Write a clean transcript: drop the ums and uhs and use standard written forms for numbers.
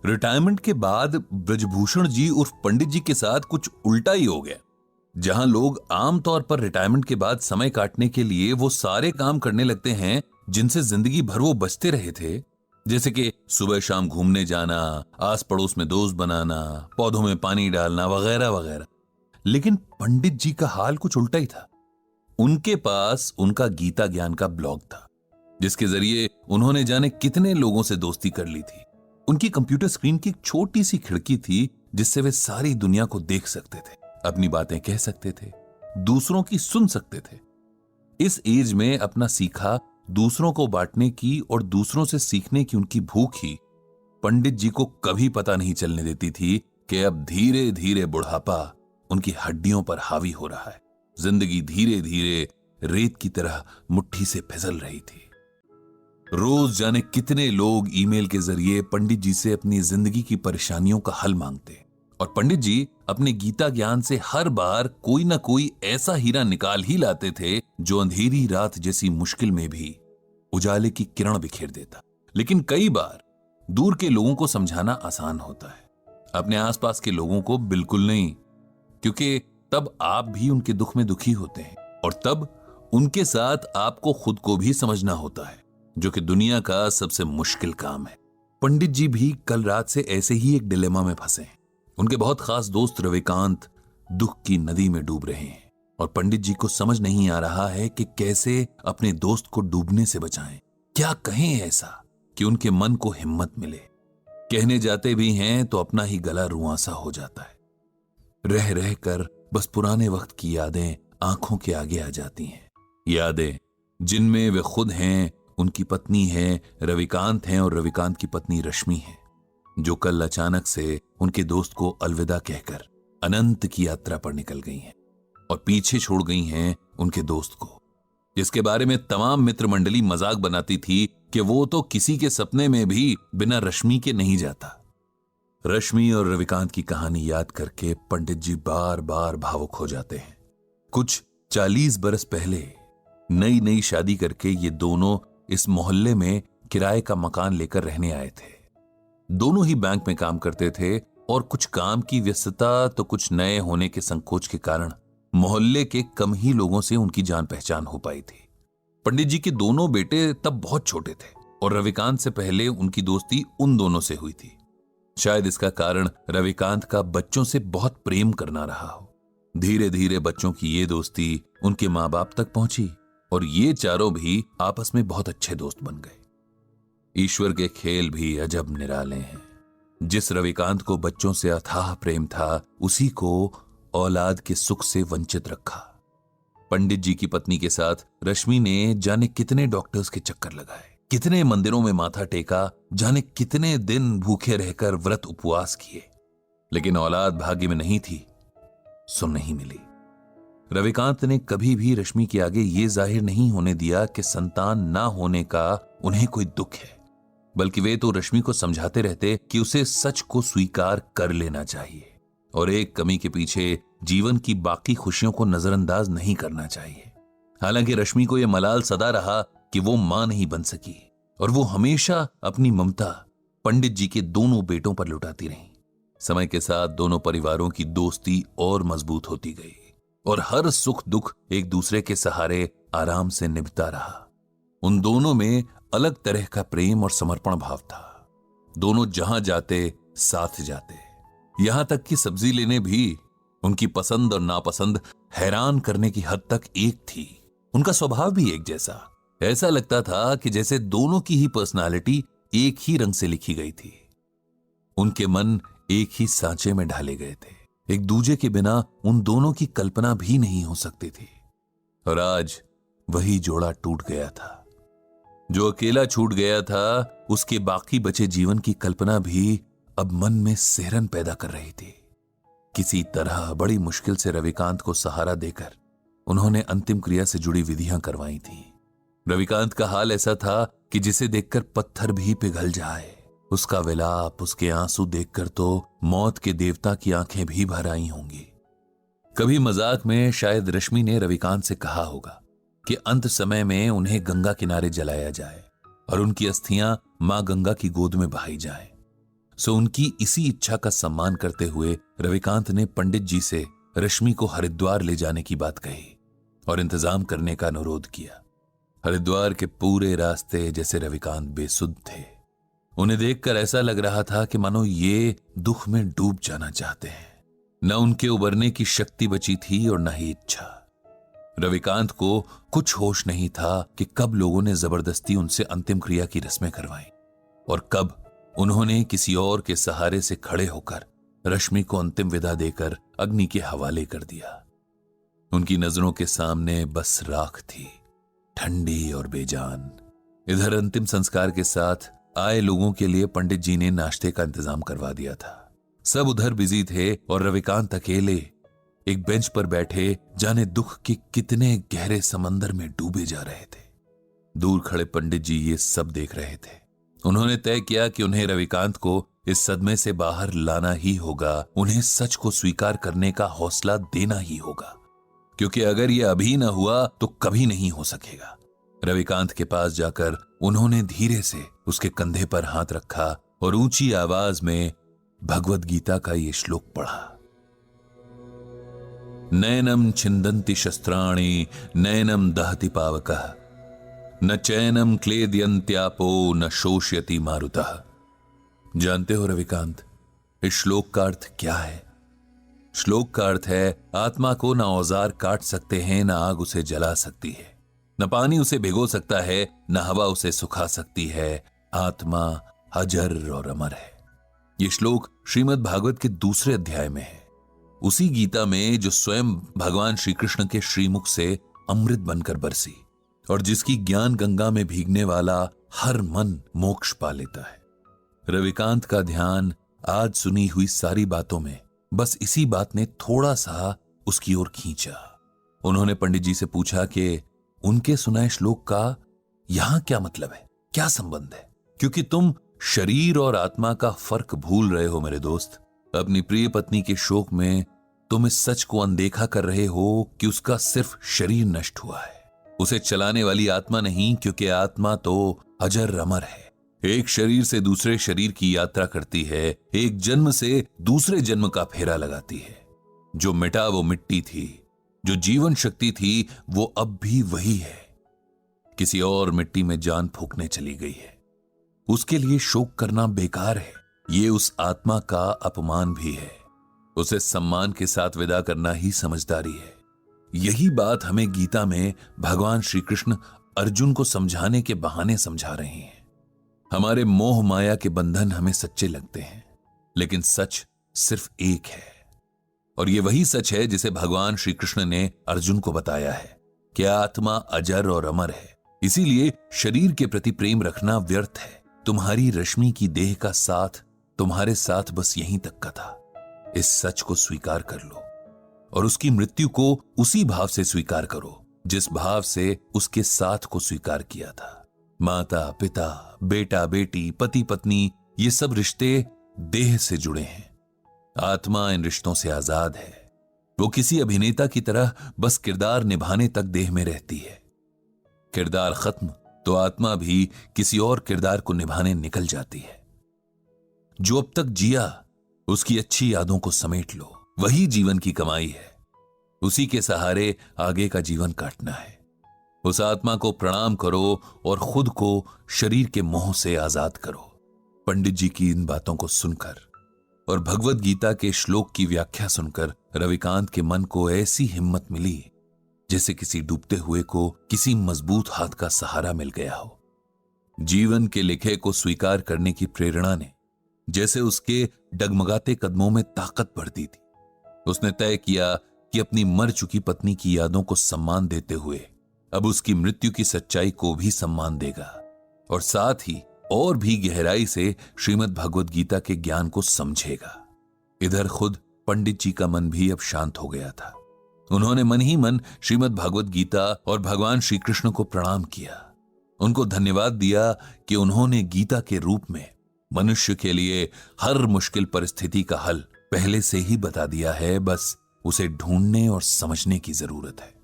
Retirement के बाद ब्रजभूषण जी उर्फ पंडित जी के साथ कुछ उल्टा ही हो गया। जहां लोग आमतौर पर रिटायरमेंट के बाद समय काटने के लिए वो सारे काम करने लगते हैं जिनसे जिंदगी भर वो बचते रहे थे, जैसे कि सुबह शाम घूमने जाना, आस पड़ोस में दोस्त बनाना, पौधों में पानी डालना वगैरह वगैरह। लेकिन पंडित जी का हाल कुछ उल्टा ही था। उनके पास उनका गीता ज्ञान का ब्लॉग था, जिसके जरिए उन्होंने जाने कितने लोगों से दोस्ती कर ली थी। उनकी कंप्यूटर स्क्रीन की एक छोटी सी खिड़की थी जिससे वे सारी दुनिया को देख सकते थे, अपनी बातें कह सकते थे, दूसरों की सुन सकते थे। इस एज में अपना सीखा दूसरों को बांटने की और दूसरों से सीखने की उनकी भूख ही पंडित जी को कभी पता नहीं चलने देती थी कि अब धीरे धीरे बुढ़ापा उनकी हड्डियों पर हावी हो रहा है। जिंदगी धीरे धीरे रेत की तरह मुट्ठी से फिसल रही थी। रोज जाने कितने लोग ईमेल के जरिए पंडित जी से अपनी जिंदगी की परेशानियों का हल मांगते, और पंडित जी अपने गीता ज्ञान से हर बार कोई ना कोई ऐसा हीरा निकाल ही लाते थे जो अंधेरी रात जैसी मुश्किल में भी उजाले की किरण बिखेर देता। लेकिन कई बार दूर के लोगों को समझाना आसान होता है, अपने आसपास के लोगों को बिल्कुल नहीं, क्योंकि तब आप भी उनके दुख में दुखी होते हैं और तब उनके साथ आपको खुद को भी समझना होता है, जो कि दुनिया का सबसे मुश्किल काम है। पंडित जी भी कल रात से ऐसे ही एक डिलेमा में फंसे हैं। उनके बहुत खास दोस्त रविकांत दुख की नदी में डूब रहे हैं और पंडित जी को समझ नहीं आ रहा है कि कैसे अपने दोस्त को डूबने से बचाएं। क्या कहें ऐसा कि उनके मन को हिम्मत मिले। कहने जाते भी हैं तो अपना ही गला रुआंसा हो जाता है। रह रह कर बस पुराने वक्त की यादें आंखों के आगे आ जाती हैं, यादें जिनमें वे खुद हैं, उनकी पत्नी है रविकांत हैं और रविकांत की पत्नी रश्मि है, जो कल अचानक से उनके दोस्त को अलविदा कहकर अनंत की यात्रा पर निकल गई हैं और पीछे छोड़ गई हैं उनके दोस्त को, जिसके बारे में तमाम मित्र मंडली मजाक बनाती थी कि वो तो किसी के सपने में भी बिना रश्मि के नहीं जाता। रश्मि और रविकांत की कहानी याद करके पंडित जी बार बार भावुक हो जाते हैं। कुछ 40 बरस पहले नई नई शादी करके ये दोनों इस मोहल्ले में किराए का मकान लेकर रहने आए थे। दोनों ही बैंक में काम करते थे और कुछ काम की व्यस्तता तो कुछ नए होने के संकोच के कारण मोहल्ले के कम ही लोगों से उनकी जान पहचान हो पाई थी। पंडित जी के दोनों बेटे तब बहुत छोटे थे और रविकांत से पहले उनकी दोस्ती उन दोनों से हुई थी। शायद इसका कारण रविकांत का बच्चों से बहुत प्रेम करना रहा हो। धीरे धीरे बच्चों की ये दोस्ती उनके माँ बाप तक पहुंची और ये चारों भी आपस में बहुत अच्छे दोस्त बन गए। ईश्वर के खेल भी अजब निराले हैं। जिस रविकांत को बच्चों से अथाह प्रेम था, उसी को औलाद के सुख से वंचित रखा। पंडित जी की पत्नी के साथ रश्मि ने जाने कितने डॉक्टर्स के चक्कर लगाए, कितने मंदिरों में माथा टेका, जाने कितने दिन भूखे रहकर व्रत उपवास किए, लेकिन औलाद भाग्य में नहीं थी, सो नहीं मिली। रविकांत ने कभी भी रश्मि के आगे ये जाहिर नहीं होने दिया कि संतान ना होने का उन्हें कोई दुख है, बल्कि वे तो रश्मि को समझाते रहते कि उसे सच को स्वीकार कर लेना चाहिए और एक कमी के पीछे जीवन की बाकी खुशियों को नजरअंदाज नहीं करना चाहिए। हालांकि रश्मि को यह मलाल सदा रहा कि वो मां नहीं बन सकी और वो हमेशा अपनी ममता पंडित जी के दोनों बेटों पर लुटाती रही। समय के साथ दोनों परिवारों की दोस्ती और मजबूत होती गई और हर सुख दुख एक दूसरे के सहारे आराम से निभता रहा। उन दोनों में अलग तरह का प्रेम और समर्पण भाव था। दोनों जहां जाते साथ जाते, यहां तक कि सब्जी लेने भी उनकी पसंद और नापसंद हैरान करने की हद तक एक थी। उनका स्वभाव भी एक जैसा। ऐसा लगता था कि जैसे दोनों की ही पर्सनालिटी एक ही रंग से लिखी गई थी। उनके मन एक ही सांचे में ढाले गए थे। एक दूजे के बिना उन दोनों की कल्पना भी नहीं हो सकती थी। और आज वही जोड़ा टूट गया था। जो अकेला छूट गया था, उसके बाकी बचे जीवन की कल्पना भी अब मन में सिहरन पैदा कर रही थी। किसी तरह बड़ी मुश्किल से रविकांत को सहारा देकर उन्होंने अंतिम क्रिया से जुड़ी विधियां करवाई थी। रविकांत का हाल ऐसा था कि जिसे देखकर पत्थर भी पिघल जाए। उसका विलाप, उसके आंसू देखकर तो मौत के देवता की आंखें भी भर आई होंगी। कभी मजाक में शायद रश्मि ने रविकांत से कहा होगा कि अंत समय में उन्हें गंगा किनारे जलाया जाए और उनकी अस्थियां मां गंगा की गोद में बहाई जाए। सो उनकी इसी इच्छा का सम्मान करते हुए रविकांत ने पंडित जी से रश्मि को हरिद्वार ले जाने की बात कही और इंतजाम करने का अनुरोध किया। हरिद्वार के पूरे रास्ते जैसे रविकांत बेसुध थे। उन्हें देखकर ऐसा लग रहा था कि मानो ये दुख में डूब जाना चाहते हैं। न उनके उबरने की शक्ति बची थी और न ही इच्छा। रविकांत को कुछ होश नहीं था कि कब लोगों ने जबरदस्ती उनसे अंतिम क्रिया की रस्में करवाई और कब उन्होंने किसी और के सहारे से खड़े होकर रश्मि को अंतिम विदा देकर अग्नि के हवाले कर दिया। उनकी नजरों के सामने बस राख थी, ठंडी और बेजान। इधर अंतिम संस्कार के साथ आए लोगों के लिए पंडित जी ने नाश्ते का इंतजाम करवा दिया था। सब उधर बिजी थे और रविकांत अकेले एक बेंच पर बैठे जाने दुख के कितने गहरे समंदर में डूबे जा रहे थे। दूर खड़े पंडित जी ये सब देख रहे थे। उन्होंने तय किया कि उन्हें रविकांत को इस सदमे से बाहर लाना ही होगा, उन्हें सच को स्वीकार करने का हौसला देना ही होगा, क्योंकि अगर यह अभी न हुआ तो कभी नहीं हो सकेगा। रविकांत के पास जाकर उन्होंने धीरे से उसके कंधे पर हाथ रखा और ऊंची आवाज में भगवद गीता का ये श्लोक पढ़ा। नैनम छिंदन्ति शस्त्राणि नैनम दहति पावकः न चैनम क्लेदयन्त्यापो न शोष्यति मारुतः। जानते हो रविकांत, इस श्लोक का अर्थ क्या है? श्लोक का अर्थ है आत्मा को न औजार काट सकते हैं, न आग उसे जला सकती है, न पानी उसे भिगो सकता है, न हवा उसे सुखा सकती है। आत्मा अजर और अमर है। यह श्लोक श्रीमद् भागवत के दूसरे अध्याय में है, उसी गीता में जो स्वयं भगवान श्री कृष्ण के श्रीमुख से अमृत बनकर बरसी और जिसकी ज्ञान गंगा में भीगने वाला हर मन मोक्ष पा लेता है। रविकांत का ध्यान आज सुनी हुई सारी बातों में बस इसी बात ने थोड़ा सा उसकी ओर खींचा। उन्होंने पंडित जी से पूछा कि उनके सुनाए श्लोक का यहां क्या मतलब है, क्या संबंध है? क्योंकि तुम शरीर और आत्मा का फर्क भूल रहे हो मेरे दोस्त। अपनी प्रिय पत्नी के शोक में तुम इस सच को अनदेखा कर रहे हो कि उसका सिर्फ शरीर नष्ट हुआ है, उसे चलाने वाली आत्मा नहीं, क्योंकि आत्मा तो अजर अमर है। एक शरीर से दूसरे शरीर की यात्रा करती है, एक जन्म से दूसरे जन्म का फेरा लगाती है। जो मिटा वो मिट्टी थी, जो जीवन शक्ति थी वो अब भी वही है, किसी और मिट्टी में जान फूंकने चली गई है। उसके लिए शोक करना बेकार है, ये उस आत्मा का अपमान भी है। उसे सम्मान के साथ विदा करना ही समझदारी है। यही बात हमें गीता में भगवान श्री कृष्ण अर्जुन को समझाने के बहाने समझा रहे हैं। हमारे मोह माया के बंधन हमें सच्चे लगते हैं, लेकिन सच सिर्फ एक है, और ये वही सच है जिसे भगवान श्री कृष्ण ने अर्जुन को बताया है कि आत्मा अजर और अमर है। इसीलिए शरीर के प्रति प्रेम रखना व्यर्थ है। तुम्हारी रश्मि की देह का साथ तुम्हारे साथ बस यहीं तक का था। इस सच को स्वीकार कर लो और उसकी मृत्यु को उसी भाव से स्वीकार करो जिस भाव से उसके साथ को स्वीकार किया था। माता पिता, बेटा बेटी, पति पत्नी, ये सब रिश्ते देह से जुड़े हैं। आत्मा इन रिश्तों से आजाद है। वो किसी अभिनेता की तरह बस किरदार निभाने तक देह में रहती है। किरदार खत्म तो आत्मा भी किसी और किरदार को निभाने निकल जाती है। जो अब तक जिया उसकी अच्छी यादों को समेट लो, वही जीवन की कमाई है। उसी के सहारे आगे का जीवन काटना है। उस आत्मा को प्रणाम करो और खुद को शरीर के मोह से आजाद करो। पंडित जी की इन बातों को सुनकर और भगवद गीता के श्लोक की व्याख्या सुनकर रविकांत के मन को ऐसी हिम्मत मिली जैसे किसी डूबते हुए को किसी मजबूत हाथ का सहारा मिल गया हो। जीवन के लिखे को स्वीकार करने की प्रेरणा ने जैसे उसके डगमगाते कदमों में ताकत भर दी थी। उसने तय किया कि अपनी मर चुकी पत्नी की यादों को सम्मान देते हुए अब उसकी मृत्यु की सच्चाई को भी सम्मान देगा और साथ ही और भी गहराई से श्रीमद् भगवद गीता के ज्ञान को समझेगा। इधर खुद पंडित जी का मन भी अब शांत हो गया था। उन्होंने मन ही मन श्रीमद् भगवद गीता और भगवान श्री कृष्ण को प्रणाम किया, उनको धन्यवाद दिया कि उन्होंने गीता के रूप में मनुष्य के लिए हर मुश्किल परिस्थिति का हल पहले से ही बता दिया है, बस उसे ढूंढने और समझने की जरूरत है।